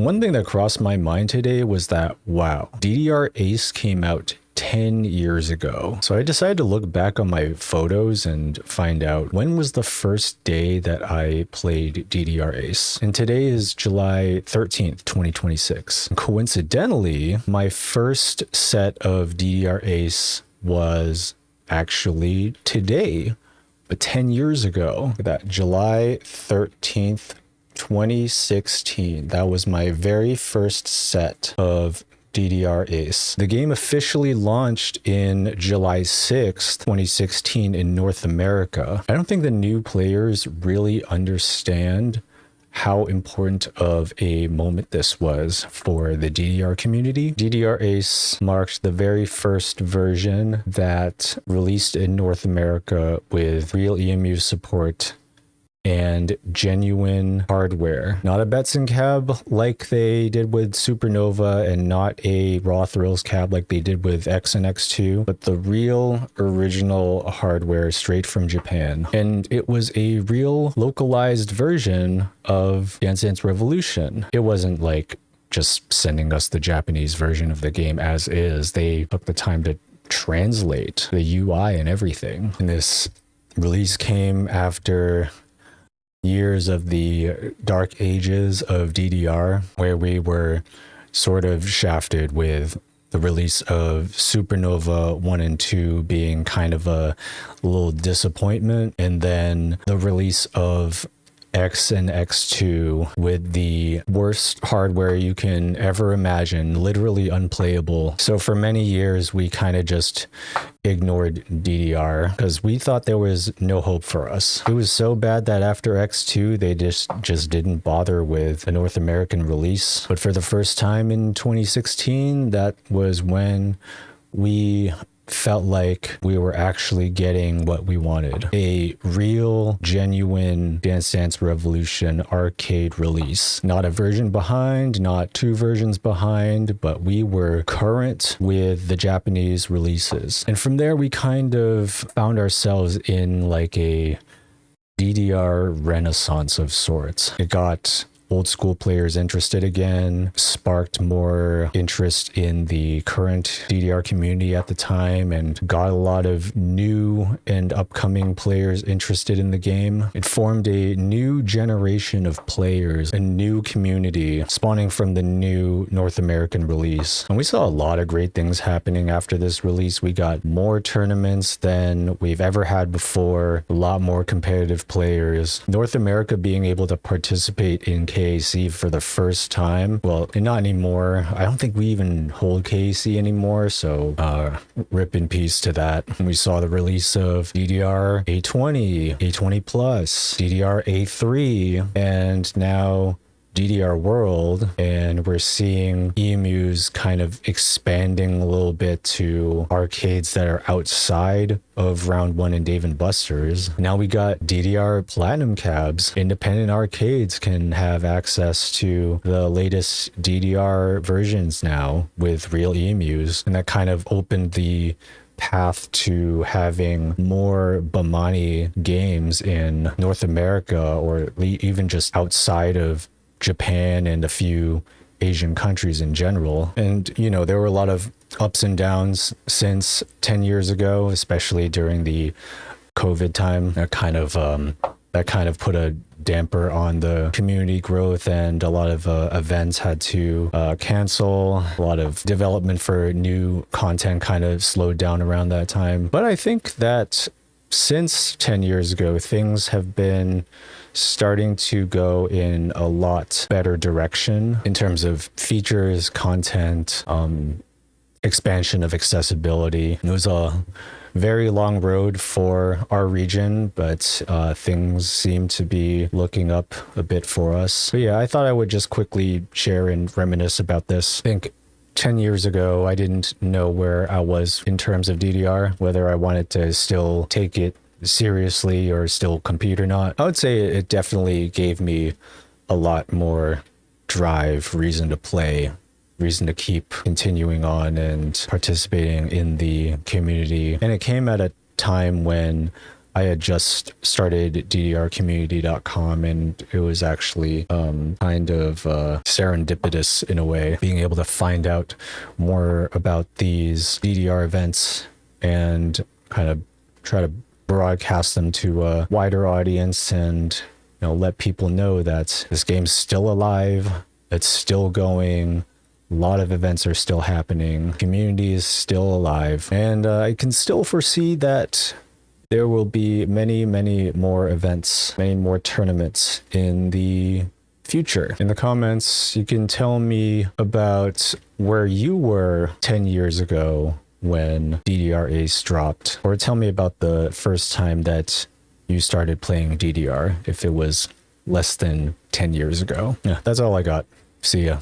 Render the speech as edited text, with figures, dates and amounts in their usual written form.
one thing that crossed my mind today was that, wow, DDR Ace came out 10 years ago. So I decided to look back on my photos and find out when was the first day that I played DDR Ace. And today is July 13th, 2026. Coincidentally, my first set of DDR Ace was actually today, but 10 years ago. That July 13th, 2016. That was my very first set of DDR Ace. The game officially launched in July 6th, 2016 in North America. I don't think the new players really understand how important of a moment this was for the DDR community. DDR Ace marked the very first version that released in North America with real EMU support and genuine hardware. Not a Betson cab like they did with Supernova, and not a Raw Thrills cab like they did with X and X2, but the real original hardware straight from Japan. And it was a real localized version of Dance Dance Revolution. It wasn't like just sending us the Japanese version of the game as is. They took the time to translate the UI and everything. And this release came after years of the dark ages of DDR, where we were sort of shafted with the release of Supernova 1 and 2 being kind of a little disappointment, and then the release of X and X2 with the worst hardware you can ever imagine, literally unplayable. So for many years, we kind of just ignored DDR because we thought there was no hope for us. It was so bad that after X2, they just didn't bother with a North American release. But for the first time in 2016, that was when we felt like we were actually getting what we wanted. A real, genuine Dance Dance Revolution arcade release. Not a version behind, not two versions behind, but we were current with the Japanese releases. And from there, we kind of found ourselves in like a DDR renaissance of sorts. It got old school players interested again, sparked more interest in the current DDR community at the time, and got a lot of new and upcoming players interested in the game. It formed a new generation of players, a new community spawning from the new North American release. And we saw a lot of great things happening after this release. We got more tournaments than we've ever had before, a lot more competitive players. North America being able to participate in KAC for the first time. Well, not anymore. I don't think we even hold KAC anymore, so rip in peace to that. We saw the release of DDR A20, A20 Plus, DDR A3, and now DDR World, and we're seeing EMUs kind of expanding a little bit to arcades that are outside of Round 1 and Dave & Buster's. Now we got DDR Platinum cabs. Independent arcades can have access to the latest DDR versions now with real EMUs, and that kind of opened the path to having more Bamani games in North America, or even just outside of Japan and a few Asian countries in general. And, you know, there were a lot of ups and downs since 10 years ago, especially during the COVID time. That kind of put a damper on the community growth, and a lot of events had to cancel. A lot of development for new content kind of slowed down around that time. But I think that since 10 years ago, things have been starting to go in a lot better direction in terms of features, content, expansion of accessibility. It was a very long road for our region, but things seem to be looking up a bit for us. But yeah, I thought I would just quickly share and reminisce about this. I think 10 years ago, I didn't know where I was in terms of DDR, whether I wanted to still take it seriously or still compete or not. I would say it definitely gave me a lot more drive, reason to play, reason to keep continuing on and participating in the community. And it came at a time when I had just started DDRcommunity.com, and it was actually kind of serendipitous in a way, being able to find out more about these DDR events and kind of try to broadcast them to a wider audience and let people know that this game's still alive, it's still going. A lot of events are still happening. Community is still alive. And I can still foresee that there will be many, many more events, many more tournaments in the future. In the comments, you can tell me about where you were 10 years ago when DDR Ace dropped, or tell me about the first time that you started playing DDR, if it was less than 10 years ago. Yeah, that's all I got. See ya.